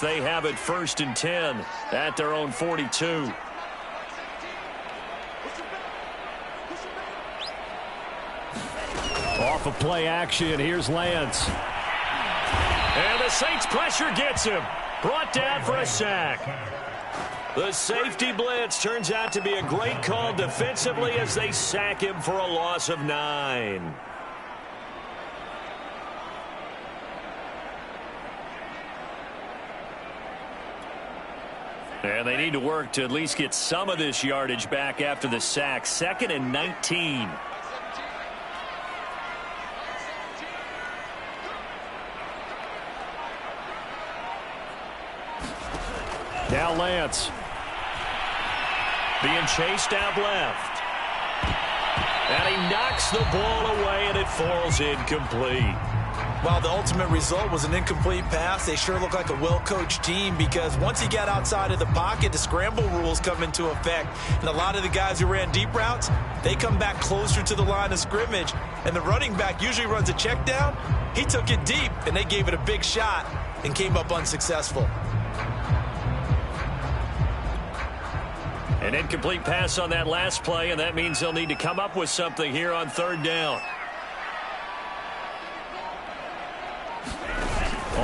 They have it 1st and 10 at their own 42. Off of play action, here's Lance. And the Saints pressure gets him. Brought down for a sack. The safety blitz turns out to be a great call defensively as they sack him for a loss of 9. And they need to work to at least get some of this yardage back after the sack. 2nd and 19. Now Lance. Being chased out left. And he knocks the ball away, and it falls incomplete. While the ultimate result was an incomplete pass, they sure look like a well-coached team because once he got outside of the pocket, the scramble rules come into effect. And a lot of the guys who ran deep routes, they come back closer to the line of scrimmage. And the running back usually runs a check down. He took it deep, and they gave it a big shot and came up unsuccessful. An incomplete pass on that last play, and that means they'll need to come up with something here on 3rd down.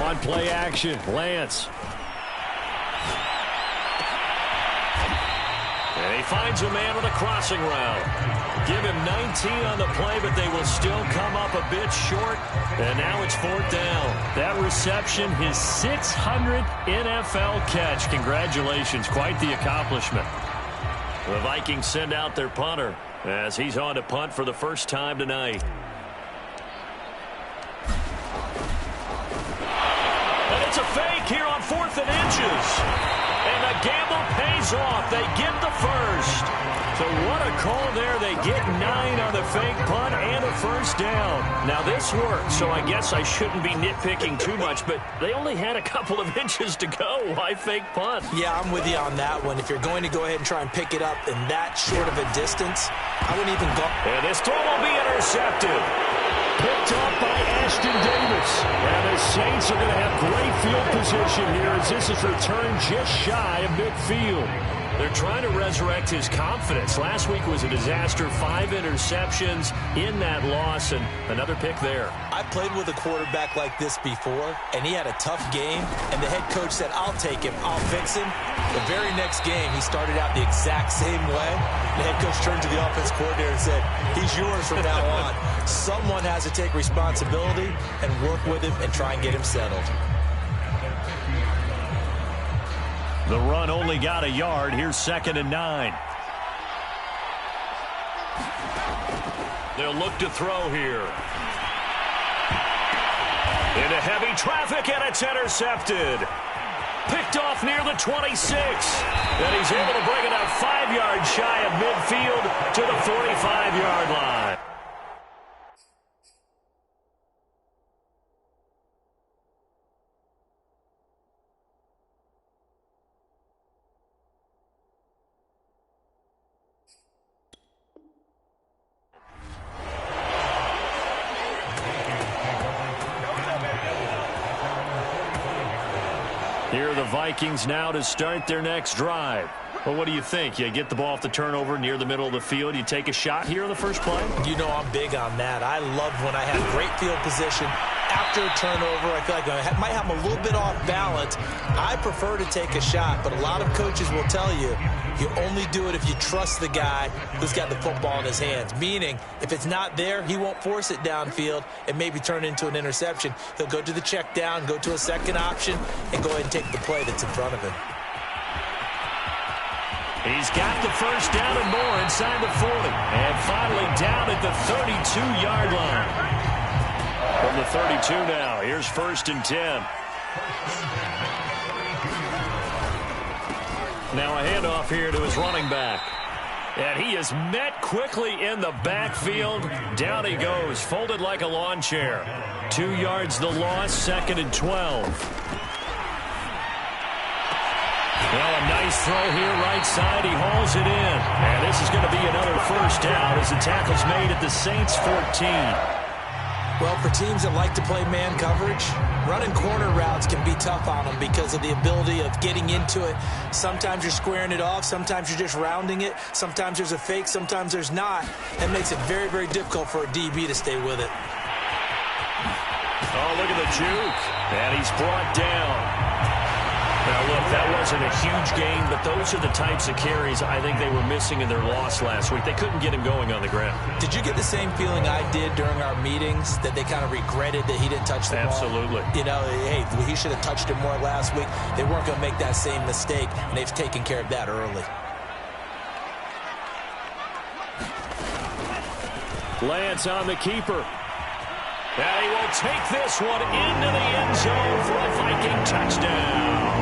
On play action, Lance. And he finds a man with a crossing route. Give him 19 on the play, but they will still come up a bit short. And now it's 4th down. That reception, his 600th NFL catch. Congratulations, quite the accomplishment. The Vikings send out their punter as he's on to punt for the first time tonight. And it's a fake here on 4th and inches. And the gamble pays off. They get the first. So what a call there. They get 9 on the fake punt and a first down. Now this worked, so I guess I shouldn't be nitpicking too much, but they only had a couple of inches to go. Why fake punt? Yeah, I'm with you on that one. If you're going to go ahead and try and pick it up in that short of a distance, I wouldn't even go. And this throw will be intercepted. Picked up by Ashton Davis. And the Saints are going to have great field position here as this is returned just shy of midfield. They're trying to resurrect his confidence. Last week was a disaster. 5 interceptions in that loss and another pick there. I played with a quarterback like this before, and he had a tough game, and the head coach said, I'll take him, I'll fix him. The very next game, he started out the exact same way. The head coach turned to the offense coordinator and said, he's yours from now on. Someone has to take responsibility and work with him and try and get him settled. The run only got a yard. Here's 2nd and 9. They'll look to throw here. Into heavy traffic, and it's intercepted. Picked off near the 26. And he's able to bring it up 5 yards shy of midfield to the 45-yard line. Here are the Vikings now to start their next drive. Well, what do you think? You get the ball off the turnover near the middle of the field. You take a shot here on the first play? You know I'm big on that. I love when I have great field position. After a turnover, I feel like I might have a little bit off balance. I prefer to take a shot, but a lot of coaches will tell you, you only do it if you trust the guy who's got the football in his hands. Meaning, if it's not there, he won't force it downfield and maybe turn it into an interception. He'll go to the check down, go to a second option, and go ahead and take the play that's in front of him. He's got the first down and more inside the 40. And finally down at the 32-yard line. From the 32 now, here's 1st and 10. Now a handoff here to his running back. And he is met quickly in the backfield. Down he goes, folded like a lawn chair. 2 yards the loss, 2nd and 12. Well, a nice throw here right side. He hauls it in. And this is going to be another first down as the tackle's made at the Saints' 14. Well, for teams that like to play man coverage, running corner routes can be tough on them because of the ability of getting into it. Sometimes you're squaring it off. Sometimes you're just rounding it. Sometimes there's a fake. Sometimes there's not. That makes it very, very difficult for a DB to stay with it. Oh, look at the juke. And he's brought down. Now, look, that wasn't a huge gain, but those are the types of carries I think they were missing in their loss last week. They couldn't get him going on the ground. Did you get the same feeling I did during our meetings, that they kind of regretted that he didn't touch the ball? Absolutely. You know, hey, he should have touched it more last week. They weren't going to make that same mistake, and they've taken care of that early. Lance on the keeper. And he will take this one into the end zone for a Viking touchdown.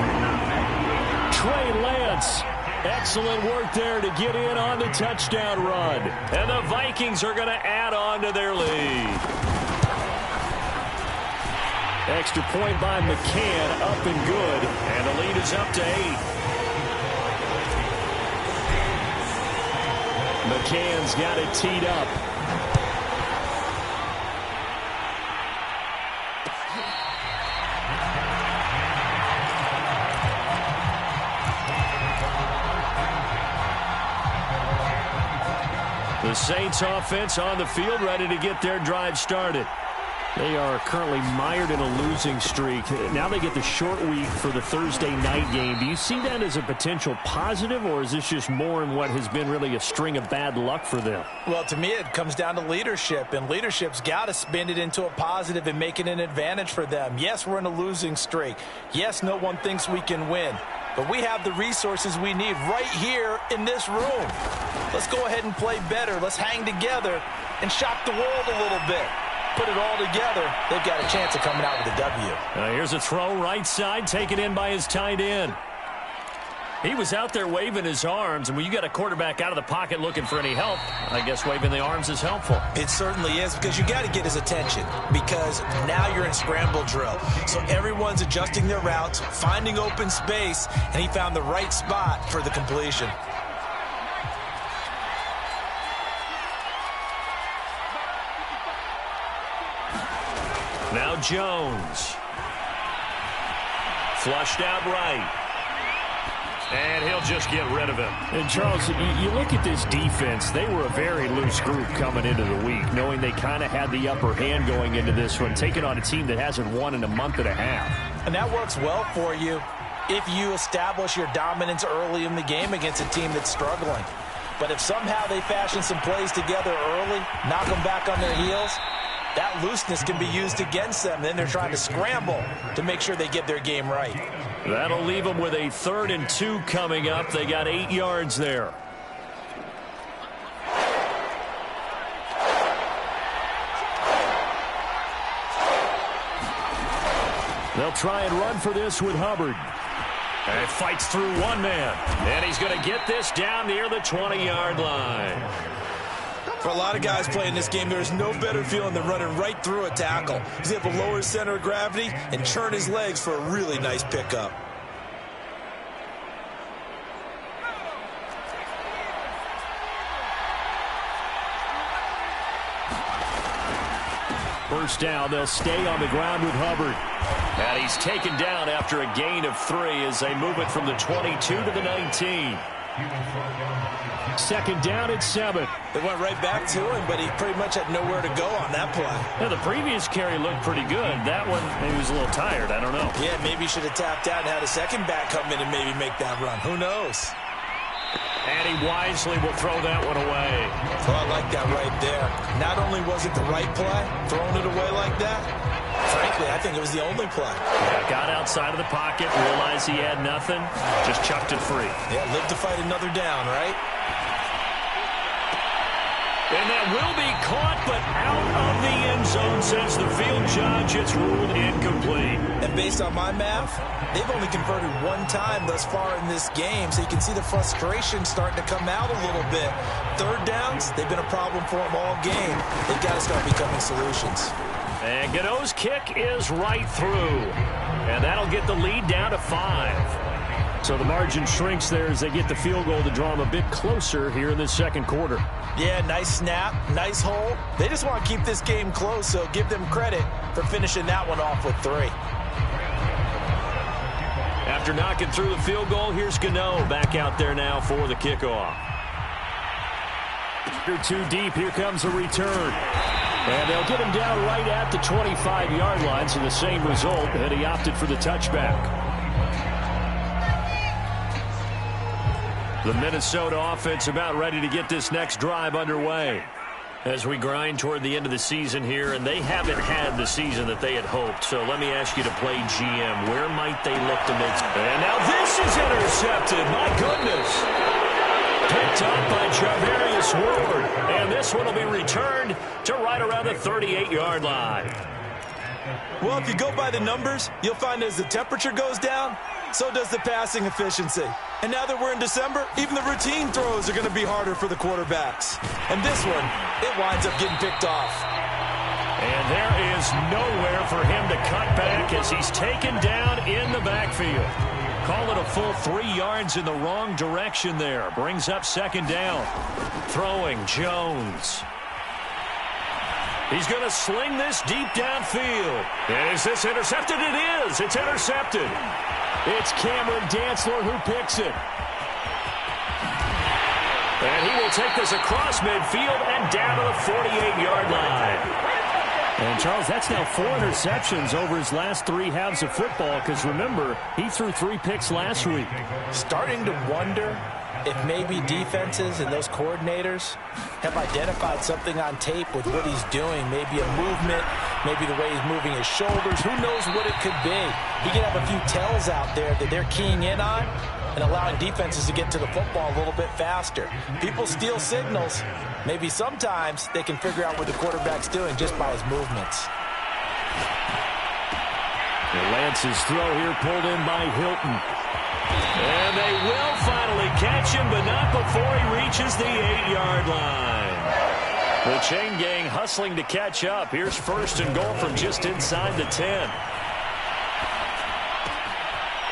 Trey Lance, excellent work there to get in on the touchdown run. And the Vikings are going to add on to their lead. Extra point by McCann, up and good. And the lead is up to 8. McCann's got it teed up. The Saints offense on the field, ready to get their drive started. They are currently mired in a losing streak. Now they get the short week for the Thursday night game. Do you see that as a potential positive, or is this just more in what has been really a string of bad luck for them? Well, to me, it comes down to leadership, and leadership's got to spin it into a positive and make it an advantage for them. Yes, we're in a losing streak. Yes, no one thinks we can win. But we have the resources we need right here in this room. Let's go ahead and play better. Let's hang together and shock the world a little bit. Put it all together. They've got a chance of coming out with a W. Here's a throw right side, taken in by his tight end. He was out there waving his arms, and when you got a quarterback out of the pocket looking for any help, I guess waving the arms is helpful. It certainly is, because you got to get his attention, because now you're in scramble drill. So everyone's adjusting their routes, finding open space, and he found the right spot for the completion. Now Jones. Flushed out right. And he'll just get rid of him. And, Charles, you look at this defense, they were a very loose group coming into the week, knowing they kind of had the upper hand going into this one, taking on a team that hasn't won in a month and a half. And that works well for you if you establish your dominance early in the game against a team that's struggling. But if somehow they fashion some plays together early, knock them back on their heels, that looseness can be used against them. Then they're trying to scramble to make sure they get their game right. That'll leave them with a 3rd and 2 coming up. They got 8 yards there. They'll try and run for this with Hubbard. And it fights through one man. And he's going to get this down near the 20-yard line. For a lot of guys playing this game, there's no better feeling than running right through a tackle. He's able to lower his center of gravity and churn his legs for a really nice pickup. First down, they'll stay on the ground with Hubbard. And he's taken down after a gain of 3 as they move it from the 22 to the 19. 2nd down at 7. They went right back to him, but he pretty much had nowhere to go on that play. Yeah, the previous carry looked pretty good. That one, maybe he was a little tired. I don't know. Yeah, maybe he should have tapped out and had a second back come in and maybe make that run. Who knows? And he wisely will throw that one away. Well, I like that right there. Not only was it the right play, throwing it away like that, frankly, I think it was the only play. Yeah, got outside of the pocket, realized he had nothing, just chucked it free. Yeah, live to fight another down, right? And that will be caught, but out of the end zone, says the field judge. It's ruled incomplete. And based on my math, they've only converted 1 time thus far in this game, so you can see the frustration starting to come out a little bit. 3rd downs, they've been a problem for them all game. They've got to start becoming solutions. And Gano's kick is right through. And that'll get the lead down to 5. So the margin shrinks there as they get the field goal to draw them a bit closer here in this second quarter. Yeah, nice snap, nice hole. They just want to keep this game close, so give them credit for finishing that one off with 3. After knocking through the field goal, here's Gano back out there now for the kickoff. You're too deep. Here comes a return. And they'll get him down right at the 25-yard line, so the same result, and he opted for the touchback. The Minnesota offense about ready to get this next drive underway as we grind toward the end of the season here, and they haven't had the season that they had hoped. So let me ask you to play GM. Where might they look to make? And now this is intercepted. My goodness. Picked up by Charvarius Ward. And this one will be returned to right around the 38-yard line. Well, if you go by the numbers, you'll find as the temperature goes down, so does the passing efficiency. And now that we're in December, even the routine throws are going to be harder for the quarterbacks. And this one, it winds up getting picked off. And there is nowhere for him to cut back as he's taken down in the backfield. Call it a full 3 yards in the wrong direction there. Brings up second down. Throwing Jones. He's going to sling this deep downfield. And is this intercepted? It is. It's intercepted. It's Cameron Dantzler who picks it. And he will take this across midfield and down to the 48-yard line. And, Charles, that's now 4 interceptions over his last 3 halves of football because, remember, he threw 3 picks last week. Starting to wonder if maybe defenses and those coordinators have identified something on tape with what he's doing. Maybe a movement, maybe the way he's moving his shoulders. Who knows what it could be? He could have a few tells out there that they're keying in on and allowing defenses to get to the football a little bit faster. People steal signals. Maybe sometimes they can figure out what the quarterback's doing just by his movements. Lance's throw here pulled in by Hilton. And they will finally catch him, but not before he reaches the 8-yard line. The chain gang hustling to catch up. Here's first and goal from just inside the 10.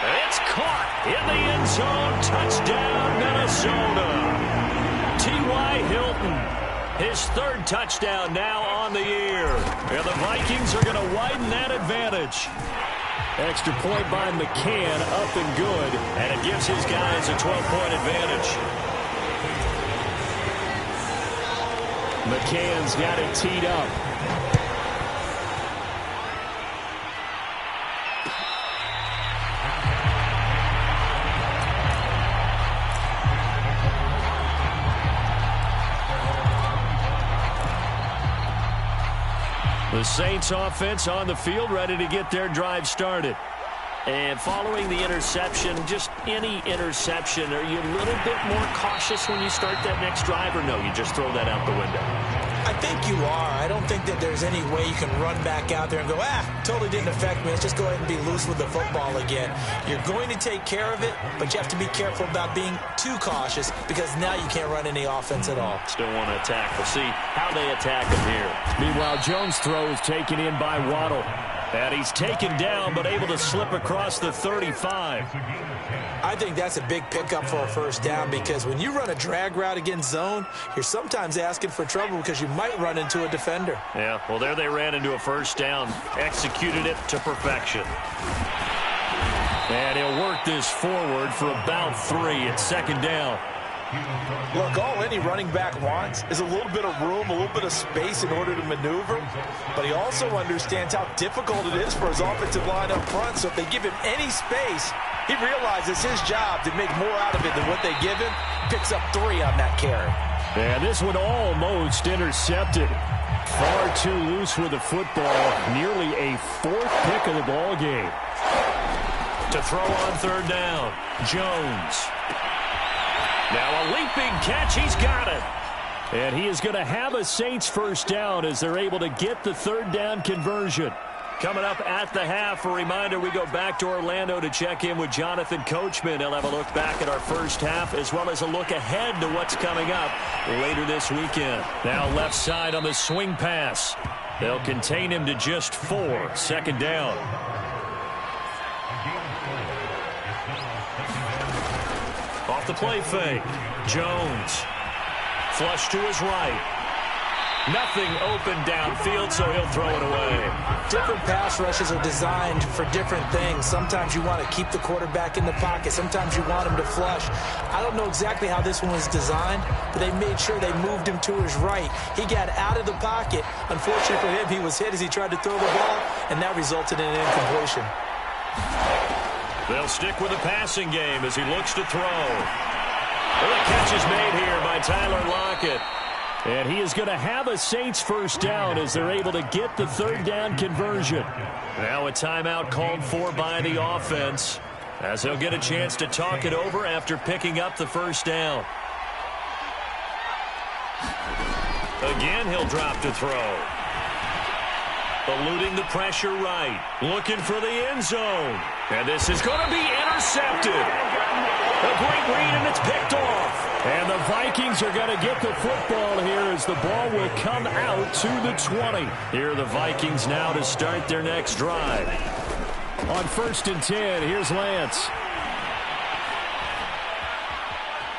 It's caught in the end zone. Touchdown, Minnesota. T.Y. Hilton, his 3rd touchdown now on the year. And the Vikings are going to widen that advantage. Extra point by McCann, up and good, and it gives his guys a 12-point advantage. McCann's got it teed up. The Saints offense on the field, ready to get their drive started. And following the interception, just any interception, are you a little bit more cautious when you start that next drive, or no, you just throw that out the window? I think you are. I don't think that there's any way you can run back out there and go, totally didn't affect me. Let's just go ahead and be loose with the football again. You're going to take care of it, but you have to be careful about being too cautious because now you can't run any offense at all. Still want to attack. We'll see how they attack him here. Meanwhile, Jones' throw is taken in by Waddle. And he's taken down, but able to slip across the 35. I think that's a big pickup for a first down because when you run a drag route against zone, you're sometimes asking for trouble because you might run into a defender. Yeah, well, there they ran into a first down. Executed it to perfection. And he'll work this forward for about 3 at second down. Look, all any running back wants is a little bit of room, a little bit of space in order to maneuver. But he also understands how difficult it is for his offensive line up front. So if they give him any space, he realizes his job to make more out of it than what they give him. Picks up 3 on that carry. And this one almost intercepted. Far too loose with the football. Nearly a 4th pick of the ball game. To throw on 3rd down, Jones. Now a leaping catch, he's got it. And he is going to have a Saints first down as they're able to get the 3rd down conversion. Coming up at the half, a reminder, we go back to Orlando to check in with Jonathan Coachman. He'll have a look back at our first half as well as a look ahead to what's coming up later this weekend. Now left side on the swing pass. They'll contain him to just 4, second down. Off the play fake. Jones. Flush to his right. Nothing open downfield, so he'll throw it away. Different pass rushes are designed for different things. Sometimes you want to keep the quarterback in the pocket. Sometimes you want him to flush. I don't know exactly how this one was designed, but they made sure they moved him to his right. He got out of the pocket. Unfortunately for him, he was hit as he tried to throw the ball, and that resulted in an incompletion. They'll stick with the passing game as he looks to throw. Well, the catch is made here by Tyler Lockett. And he is going to have a Saints first down as they're able to get the third down conversion. Now a timeout called for by the offense as they'll get a chance to talk it over after picking up the first down. Again, he'll drop to throw. Eluding the pressure right. Looking for the end zone. And this is going to be intercepted. A great read, and it's picked off. And the Vikings are going to get the football here as the ball will come out to the 20. Here are the Vikings now to start their next drive. On 1st and 10, here's Lance.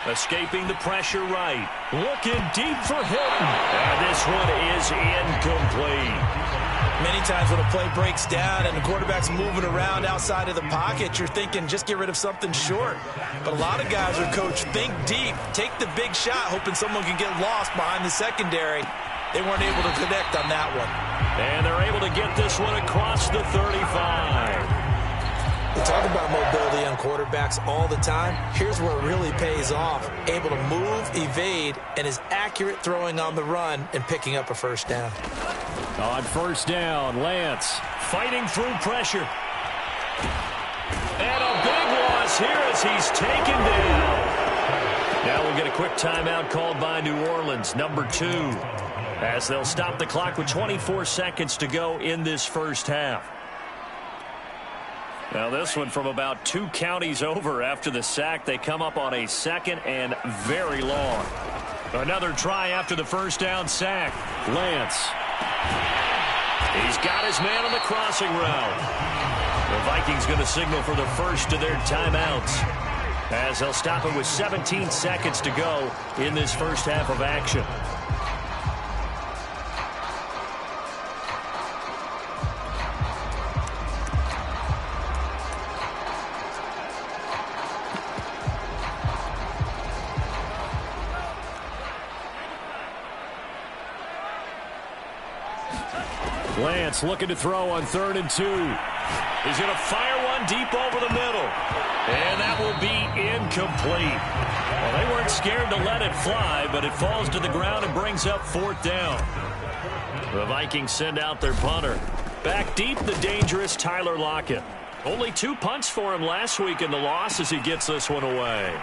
Escaping the pressure right. Looking deep for Hilton. And this one is incomplete. Many times when a play breaks down and the quarterback's moving around outside of the pocket, you're thinking just get rid of something short. But a lot of guys are coached, think deep, take the big shot, hoping someone can get lost behind the secondary. They weren't able to connect on that one. And they're able to get this one across the 35. We talk about mobility on quarterbacks all the time. Here's where it really pays off. Able to move, evade, and is accurate throwing on the run and picking up a first down. On 1st down, Lance fighting through pressure. And a big loss here as he's taken down. Now we'll get a quick timeout called by New Orleans, number 2, as they'll stop the clock with 24 seconds to go in this first half. Now this one from about 2 counties over after the sack. They come up on a 2nd and very long. Another try after the first down sack. Lance. He's got his man on the crossing route. The Vikings going to signal for the first of their timeouts as they'll stop it with 17 seconds to go in this first half of action. Lance looking to throw on 3rd and 2. He's going to fire one deep over the middle. And that will be incomplete. Well, they weren't scared to let it fly, but it falls to the ground and brings up 4th down. The Vikings send out their punter. Back deep, the dangerous Tyler Lockett. Only 2 punts for him last week in the loss as he gets this one away.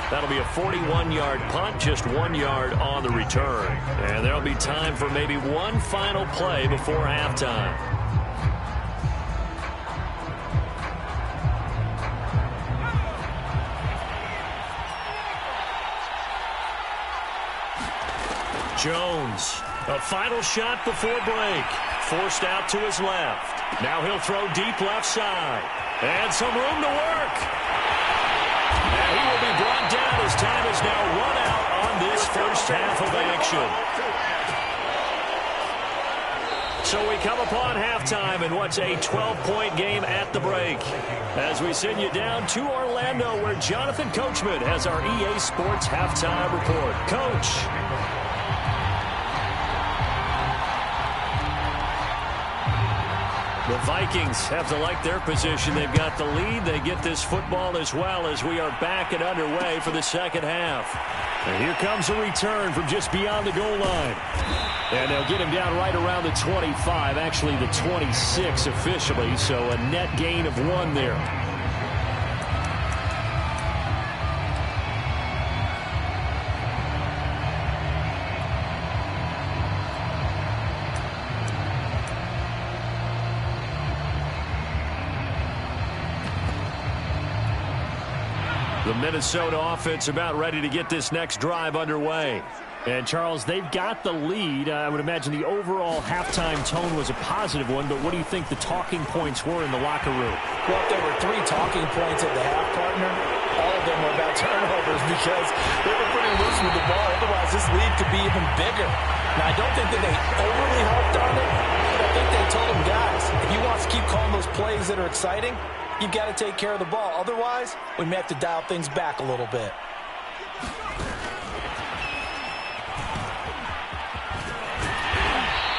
That'll be a 41-yard punt, just 1 yard on the return. And there'll be time for maybe one final play before halftime. Jones, a final shot before break. Forced out to his left. Now he'll throw deep left side. And some room to work. And he will be brought down as time is now run out on this first half of action. So we come upon halftime in what's a 12-point game at the break. As we send you down to Orlando where Jonathan Coachman has our EA Sports halftime report. Coach. The Vikings have to like their position. They've got the lead. They get this football as well as we are back and underway for the second half. And here comes a return from just beyond the goal line. And they'll get him down right around the 25, actually the 26 officially, so a net gain of 1 there. The Minnesota offense about ready to get this next drive underway. And, Charles, they've got the lead. I would imagine the overall halftime tone was a positive one, but what do you think the talking points were in the locker room? Well, if there were 3 talking points at the half, partner, all of them were about turnovers because they were pretty loose with the ball. Otherwise, this lead could be even bigger. Now, I don't think that they overly harped on it, but I think they told them, guys, if you want to keep calling those plays that are exciting, you've got to take care of the ball. Otherwise, we may have to dial things back a little bit.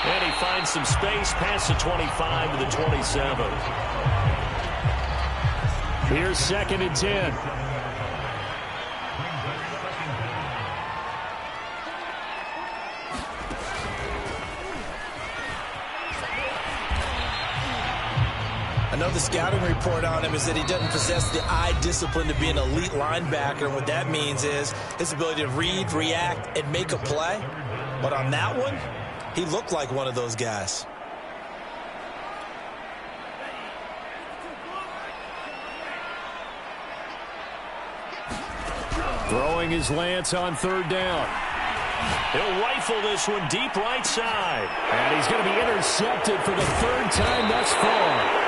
And he finds some space past the 25 to the 27. Here's 2nd and 10. I know the scouting report on him is that he doesn't possess the eye discipline to be an elite linebacker, and what that means is his ability to read, react, and make a play. But on that one, he looked like one of those guys. Throwing his lance on 3rd down. He'll rifle this one deep right side. And he's going to be intercepted for the 3rd time thus far.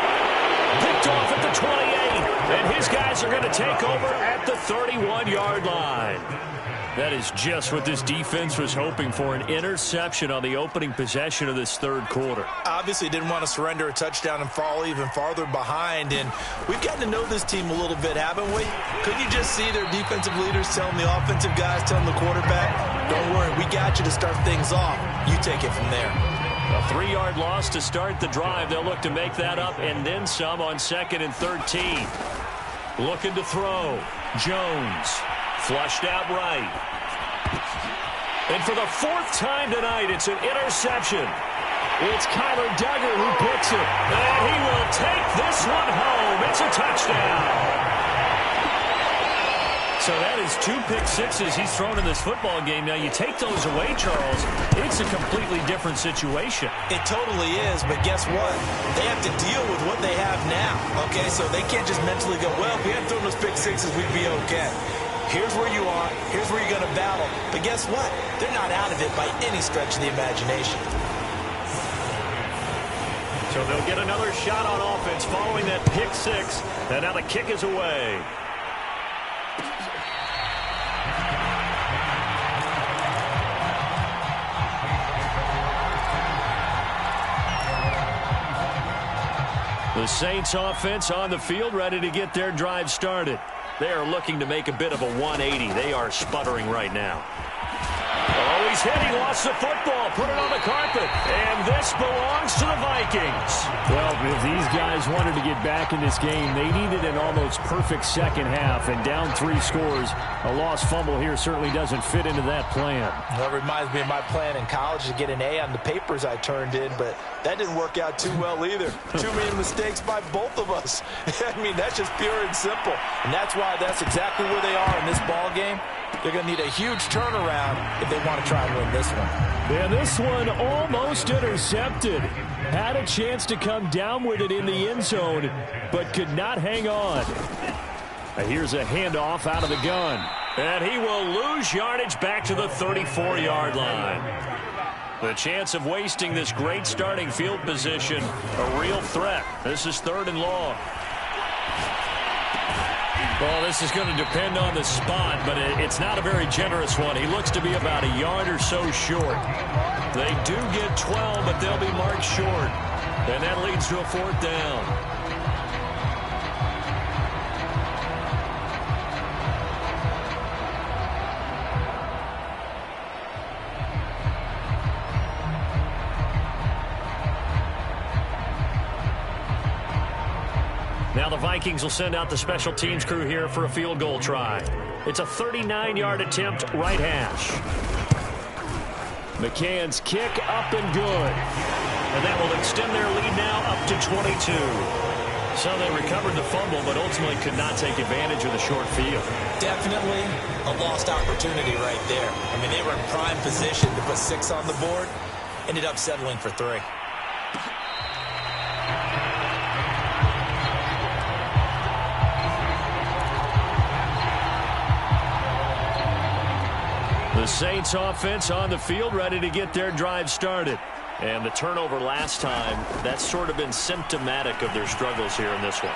Picked off at the 28. And his guys are going to take over at the 31-yard line. That is just what this defense was hoping for, an interception on the opening possession of this 3rd quarter. Obviously didn't want to surrender a touchdown and fall even farther behind, and we've gotten to know this team a little bit, haven't we? Couldn't you just see their defensive leaders telling the offensive guys, telling the quarterback, don't worry, we got you to start things off. You take it from there. A 3-yard loss to start the drive. They'll look to make that up and then some on 2nd and 13. Looking to throw. Jones. Flushed out right. And for the 4th time tonight, it's an interception. It's Kyler Duggar who picks it. And he will take this one home. It's a touchdown. So that is 2 pick sixes he's thrown in this football game. Now, you take those away, Charles, it's a completely different situation. It totally is, but guess what? They have to deal with what they have now, okay? So they can't just mentally go, well, if we hadn't thrown those pick sixes, we'd be okay. Here's where you are. Here's where you're going to battle. But guess what? They're not out of it by any stretch of the imagination. So they'll get another shot on offense following that pick 6. And now the kick is away. The Saints offense on the field, ready to get their drive started. They are looking to make a bit of a 180. They are sputtering right now. Oh, he's hit. He lost the football. Put it on the carpet. And this belongs to the Vikings. Well, if these guys wanted to get back in this game, they needed an almost perfect second half. And down 3 scores, a lost fumble here certainly doesn't fit into that plan. That reminds me of my plan in college to get an A on the papers I turned in, but that didn't work out too well either. Too many mistakes by both of us. I mean, that's just pure and simple. And that's why that's exactly where they are in this ball game. They're going to need a huge turnaround if they want to try and win this one. Yeah, this one almost intercepted. Had a chance to come down with it in the end zone, but could not hang on. Here's a handoff out of the gun. And he will lose yardage back to the 34-yard line. The chance of wasting this great starting field position, a real threat. This is 3rd and long. Well, this is going to depend on the spot, but it's not a very generous one. He looks to be about a yard or so short. They do get 12, but they'll be marked short. And that leads to a 4th down. Now the Vikings will send out the special teams crew here for a field goal try. It's a 39-yard attempt, right hash. McCann's kick up and good. And that will extend their lead now up to 22. So they recovered the fumble, but ultimately could not take advantage of the short field. Definitely a lost opportunity right there. I mean, they were in prime position to put 6 on the board. Ended up settling for 3. The The Saints offense on the field, ready to get their drive started. And the turnover last time, that's sort of been symptomatic of their struggles here in this one.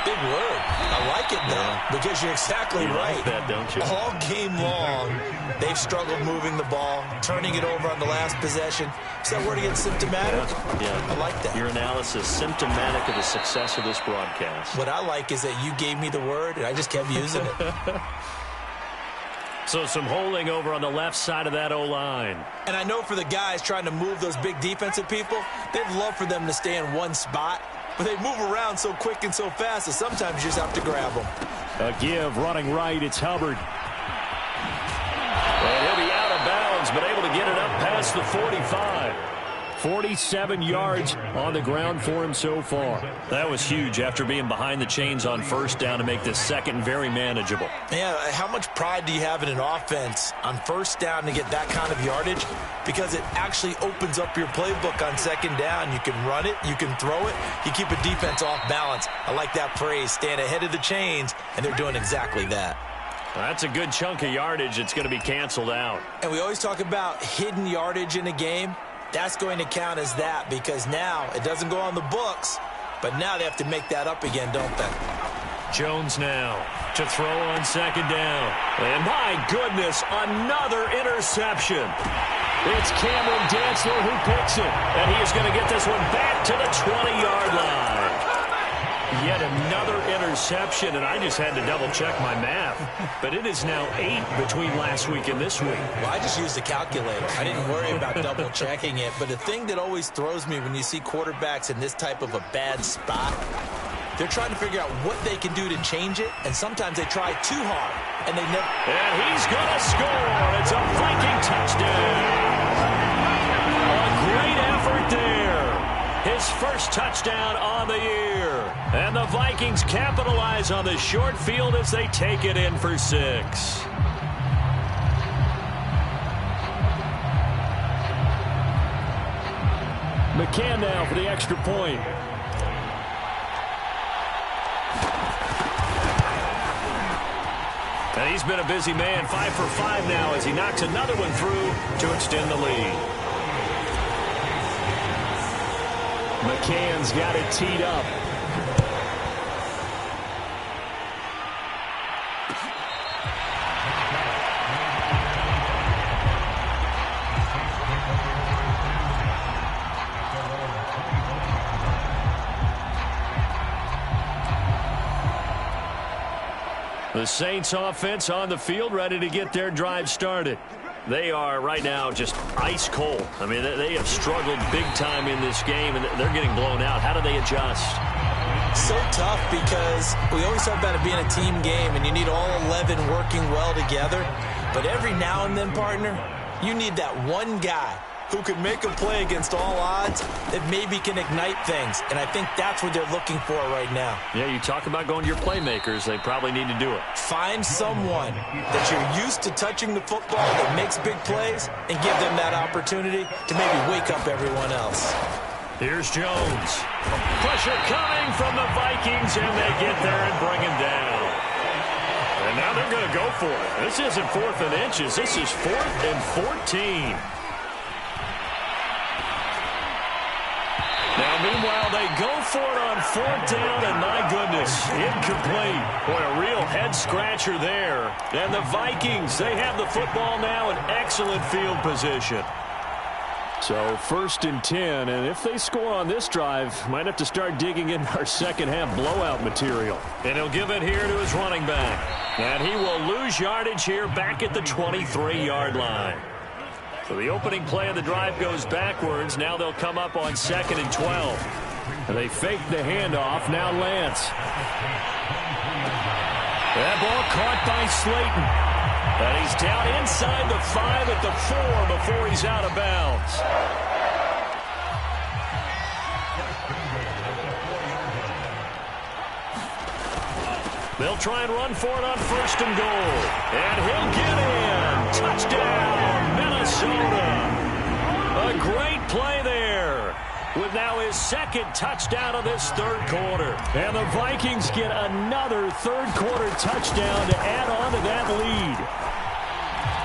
Big word. I like it, though, because you're exactly right. Like that, don't you? All game long, they've struggled moving the ball, turning it over on the last possession. Is that word again, symptomatic? Yeah. I like that. Your analysis, symptomatic of the success of this broadcast. What I like is that you gave me the word, and I just kept using it. So some holding over on the left side of that O-line. And I know for the guys trying to move those big defensive people, they'd love for them to stay in one spot. But they move around so quick and so fast that sometimes you just have to grab them. A give running right. It's Hubbard. And he'll be out of bounds, but able to get it up past the 45. 47 yards on the ground for him so far. That was huge after being behind the chains on first down to make this second very manageable. Yeah, how much pride do you have in an offense on first down to get that kind of yardage? Because it actually opens up your playbook on second down. You can run it, you can throw it, you keep a defense off balance. I like that phrase, stand ahead of the chains, and they're doing exactly that. That's a good chunk of yardage. It's going to be canceled out. And we always talk about hidden yardage in a game. That's going to count as that because now it doesn't go on the books, but now they have to make that up again, don't they? Jones now to throw on second down. And my goodness, another interception. It's Cameron Dantzler who picks it, and he is going to get this one back to the 20-yard line. Yet another interception, and I just had to double-check my math. But it is now 8 between last week and this week. Well, I just used a calculator. I didn't worry about double-checking it. But the thing that always throws me when you see quarterbacks in this type of a bad spot, they're trying to figure out what they can do to change it, and sometimes they try too hard, and they never... And he's going to score. It's a Viking touchdown. A great effort there. His first touchdown on the year. And the Vikings capitalize on the short field as they take it in for 6. McCann now for the extra point. And he's been a busy man, 5 for 5 now as he knocks another one through to extend the lead. McCann's got it teed up. The Saints offense on the field ready to get their drive started. They are right now just ice cold. I mean, they have struggled big time in this game, and they're getting blown out. How do they adjust? So tough because we always talk about it being a team game, and you need all 11 working well together. But every now and then, partner, you need that one guy who can make a play against all odds that maybe can ignite things. And I think that's what they're looking for right now. Yeah, you talk about going to your playmakers. They probably need to do it. Find someone that you're used to touching the football that makes big plays and give them that opportunity to maybe wake up everyone else. Here's Jones. Pressure coming from the Vikings, and they get there and bring him down. And now they're going to go for it. This isn't 4th and inches. This is 4th and 14. Now, meanwhile, they go for it on 4th down, and my goodness, incomplete. Boy, a real head-scratcher there. And the Vikings, they have the football now in excellent field position. So 1st and 10, and if they score on this drive, might have to start digging in our second-half blowout material. And he'll give it here to his running back. And he will lose yardage here back at the 23-yard line. So the opening play of the drive goes backwards. Now they'll come up on 2nd and 12. And they fake the handoff. Now Lance. That ball caught by Slayton. And he's down inside the 5 at the 4 before he's out of bounds. They'll try and run for it on 1st and goal. And he'll get in. Touchdown, Minnesota. A great play there. With now his 2nd touchdown of this 3rd quarter. And the Vikings get another 3rd quarter touchdown to add on to that lead.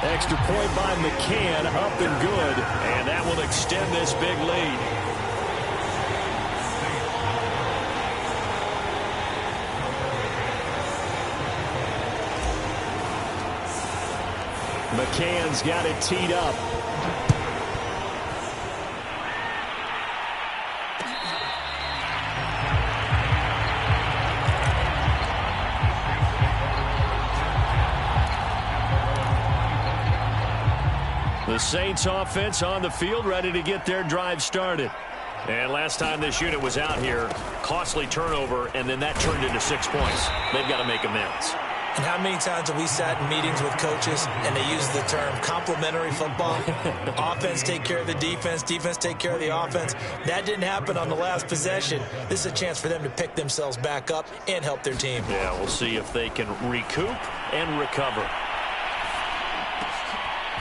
Extra point by McCann, up and good. And that will extend this big lead. McCann's got it teed up. The Saints offense on the field, ready to get their drive started. And last time this unit was out here, costly turnover, and then that turned into 6 points. They've got to make amends. And how many times have we sat in meetings with coaches and they use the term complementary football? Offense take care of the defense, defense take care of the offense. That didn't happen on the last possession. This is a chance for them to pick themselves back up and help their team. Yeah, we'll see if they can recoup and recover.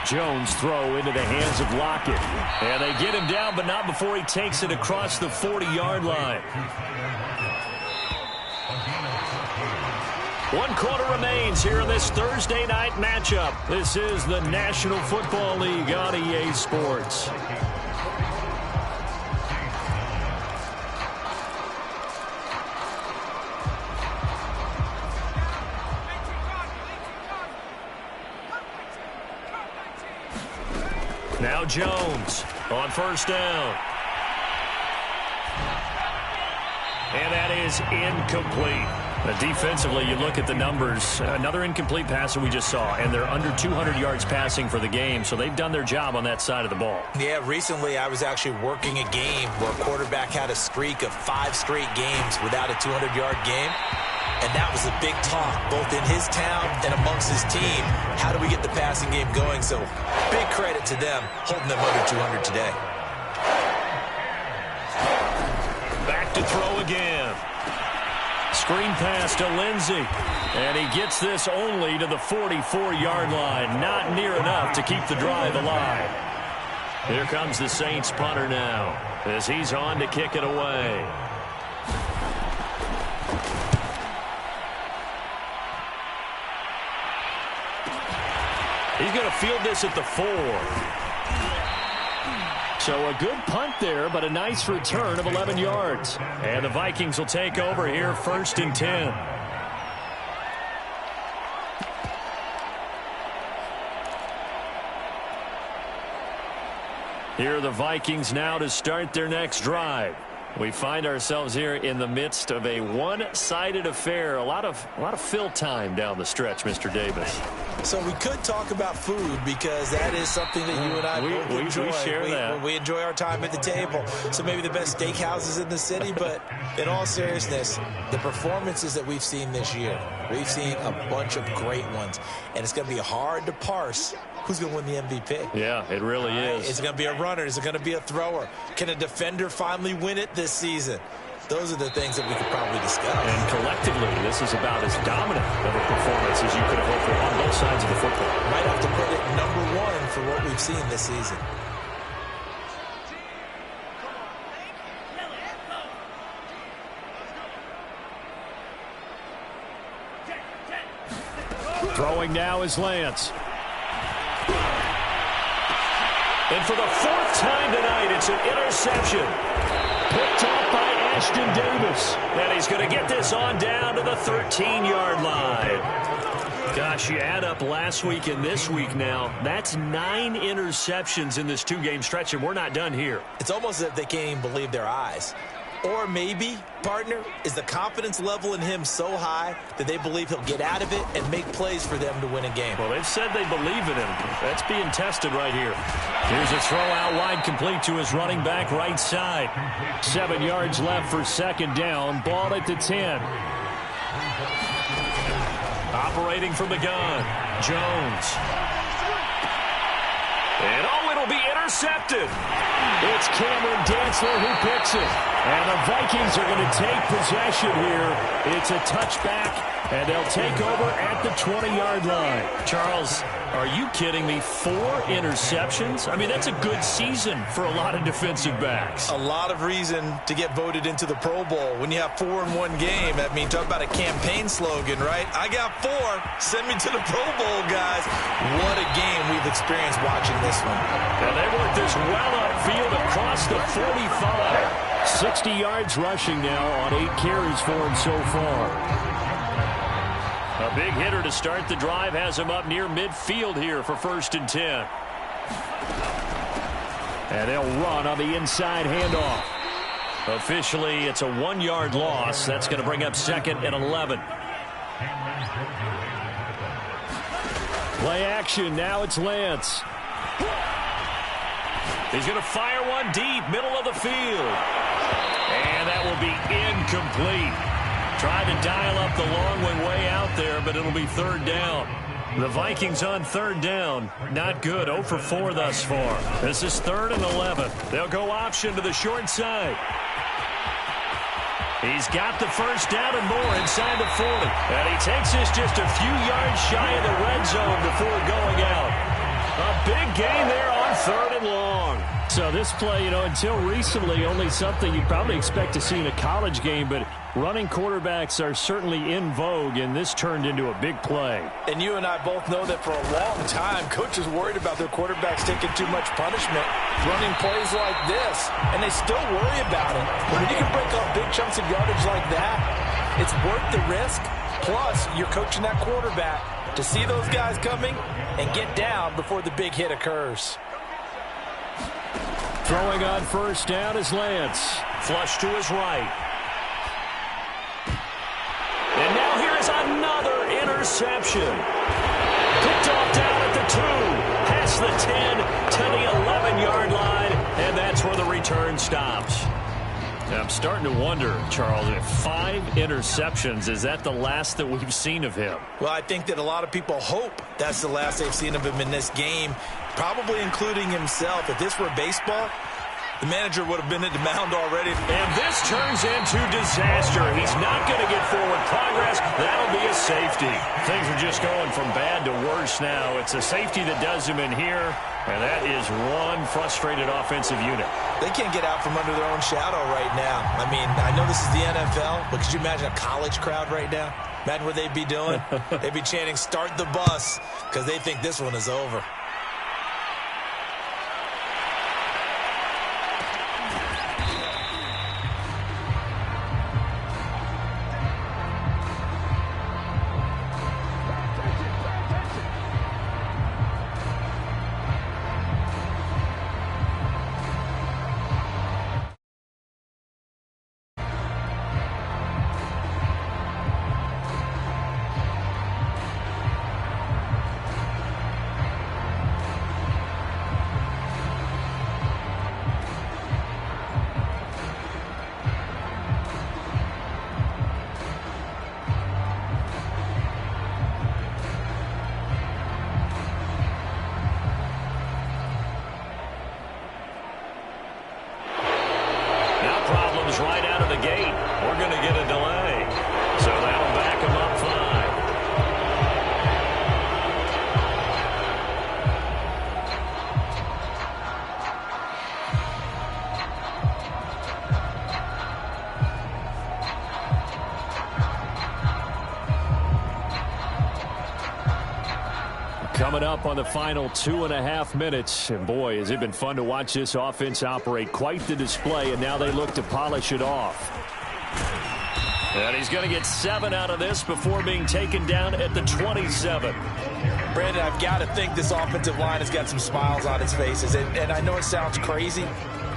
Jones throw into the hands of Lockett. And they get him down, but not before he takes it across the 40-yard line. 1 quarter remains here in this Thursday night matchup. This is the National Football League on EA Sports. Now Jones on first down. And that is incomplete. Defensively, you look at the numbers. Another incomplete pass that we just saw, and they're under 200 yards passing for the game, so they've done their job on that side of the ball. Yeah, recently I was actually working a game where a quarterback had a streak of 5 straight games without a 200-yard game. And that was a big talk, both in his town and amongst his team. How do we get the passing game going? So big credit to them, holding them under 200 today. Back to throw again. Screen pass to Lindsey. And he gets this only to the 44-yard line. Not near enough to keep the drive alive. Here comes the Saints punter now as he's on to kick it away. He's going to field this at the 4. So a good punt there, but a nice return of 11 yards. And the Vikings will take over here, 1st and 10. Here are the Vikings now to start their next drive. We find ourselves here in the midst of a one-sided affair. A lot of fill time down the stretch, Mr. Davis. So we could talk about food because that is something that you and I both enjoy. We share that. We enjoy our time at the table. So maybe the best steakhouses in the city, but in all seriousness, the performances that we've seen this year, we've seen a bunch of great ones, and it's going to be hard to parse who's going to win the MVP. Yeah, it really is. Is it going to be a runner? Is it going to be a thrower? Can a defender finally win it this season? Those are the things that we could probably discuss. And collectively, this is about as dominant of a performance as you could have hoped for on both sides of the football. Might have to put it #1 for what we've seen this season. Throwing now is Lance. And for the 4th time tonight, it's an interception. Picked up by Ashton Davis. And he's going to get this on down to the 13-yard line. Gosh, you add up last week and this week now, that's 9 interceptions in this 2-game stretch, and we're not done here. It's almost as if they can't even believe their eyes. Or maybe, partner, is the confidence level in him so high that they believe he'll get out of it and make plays for them to win a game. Well, they've said they believe in him. That's being tested right here. Here's a throw out wide, complete to his running back right side. 7 yards left for 2nd down. Ball at the 10. Operating from the gun, Jones. And it'll be intercepted. intercepted. It's Cameron Dantzler who picks it. And the Vikings are going to take possession here. It's a touchback, and they'll take over at the 20-yard line. Charles, are you kidding me? 4 interceptions? I mean, that's a good season for a lot of defensive backs. A lot of reason to get voted into the Pro Bowl. When you have 4 in one game, I mean, talk about a campaign slogan, right? I got 4. Send me to the Pro Bowl, guys. What a game we've experienced watching this one. And they work this well upfield across the 45. 60 yards rushing now on 8 carries for him so far. A big hitter to start the drive has him up near midfield here for 1st and 10. And they'll run on the inside handoff. Officially, it's a 1-yard loss. That's going to bring up 2nd and 11. Play action. Now it's Lance. He's going to fire one deep, middle of the field. And that will be incomplete. Tried to dial up the long one way out there, but it'll be 3rd down. The Vikings on 3rd down. Not good. 0 for 4 thus far. This is 3rd and 11. They'll go option to the short side. He's got the 1st down and more inside the 40. And he takes this just a few yards shy of the red zone before going out. A big gain there on 3rd and long. So this play, you know, until recently, only something you'd probably expect to see in a college game, but running quarterbacks are certainly in vogue, and this turned into a big play. And you and I both know that for a long time, coaches worried about their quarterbacks taking too much punishment, running plays like this, and they still worry about it. But when you can break up big chunks of yardage like that, it's worth the risk. Plus, you're coaching that quarterback to see those guys coming and get down before the big hit occurs. Throwing on 1st down is Lance. Flush to his right. And now here's another interception. Picked off down at the 2. Past the 10 to the 11-yard line. And that's where the return stops. Now, I'm starting to wonder, Charles, if 5 interceptions, is that the last that we've seen of him? Well, I think that a lot of people hope that's the last they've seen of him in this game, probably including himself. If this were baseball, the manager would have been at the mound already. And this turns into disaster. He's not going to get forward progress. That'll be a safety. Things are just going from bad to worse now. It's a safety that does him in here, and that is one frustrated offensive unit. They can't get out from under their own shadow right now. I mean, I know this is the NFL, but could you imagine a college crowd right now? Imagine what they'd be doing. They'd be chanting, "Start the bus," because they think this one is over. Right out of the gate. We're going to get a delay. So that'll back him up 5. Coming up on the final 2.5 minutes. And boy, has it been fun to watch this offense operate. Quite the display, and now they look to polish it off. And he's going to get 7 out of this before being taken down at the 27. Brandon, I've got to think this offensive line has got some smiles on its faces. And I know it sounds crazy,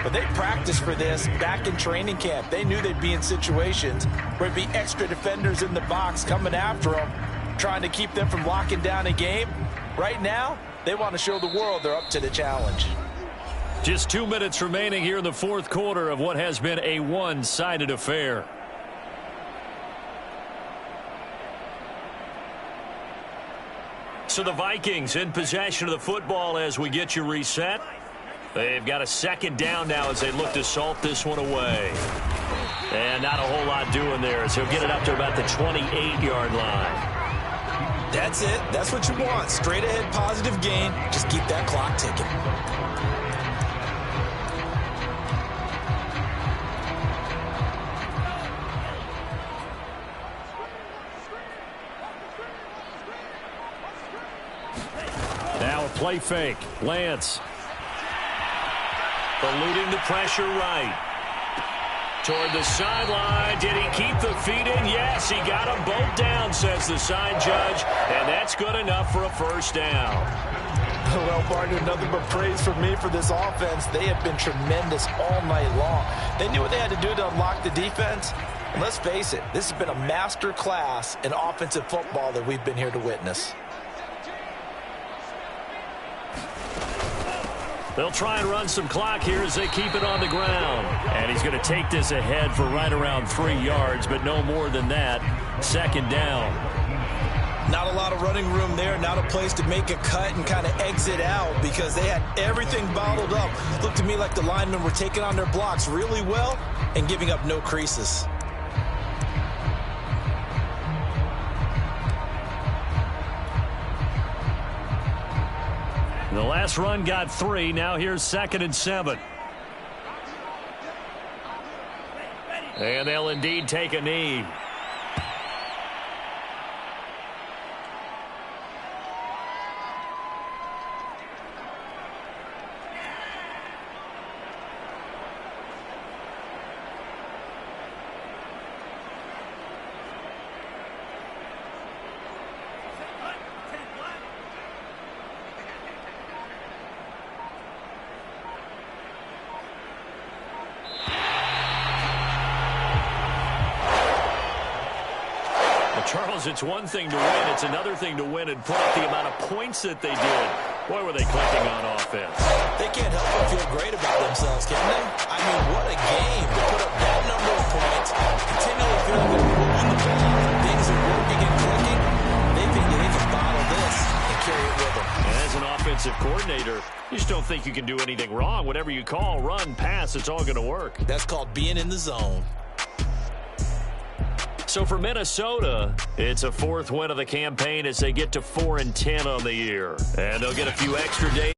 but they practiced for this back in training camp. They knew they'd be in situations where it'd be extra defenders in the box coming after them, trying to keep them from locking down a game. Right now, they want to show the world they're up to the challenge. Just 2 minutes remaining here in the 4th quarter of what has been a one-sided affair. So the Vikings in possession of the football as we get you reset. They've got a second down now as they look to salt this one away. And not a whole lot doing there, so he'll get it up to about the 28-yard line. That's it. That's what you want. Straight ahead positive gain. Just keep that clock ticking. Now a play fake. Lance. Eluding the pressure right. Toward the sideline. Did he keep the feet in? Yes, he got them both down, says the side judge. And that's good enough for a first down. Well, partner, nothing but praise from me for this offense. They have been tremendous all night long. They knew what they had to do to unlock the defense. And let's face it, this has been a master class in offensive football that we've been here to witness. They'll try and run some clock here as they keep it on the ground. And he's going to take this ahead for right around 3 yards, but no more than that. Second down. Not a lot of running room there, not a place to make a cut and kind of exit out because they had everything bottled up. Looked to me like the linemen were taking on their blocks really well and giving up no creases. The last run got 3. Now here's 2nd and 7. And they'll indeed take a knee. Charles, it's one thing to win. It's another thing to win and put up the amount of points that they did. Boy, were they clicking on offense. They can't help but feel great about themselves, can they? I mean, what a game to put up that number of points, continually feel like they're moving the ball, things are working and clicking. They think that they can bottle this and carry it with them. And as an offensive coordinator, you just don't think you can do anything wrong. Whatever you call, run, pass, it's all going to work. That's called being in the zone. So for Minnesota, it's a 4th win of the campaign as they get to 4-10 on the year. And they'll get a few extra days.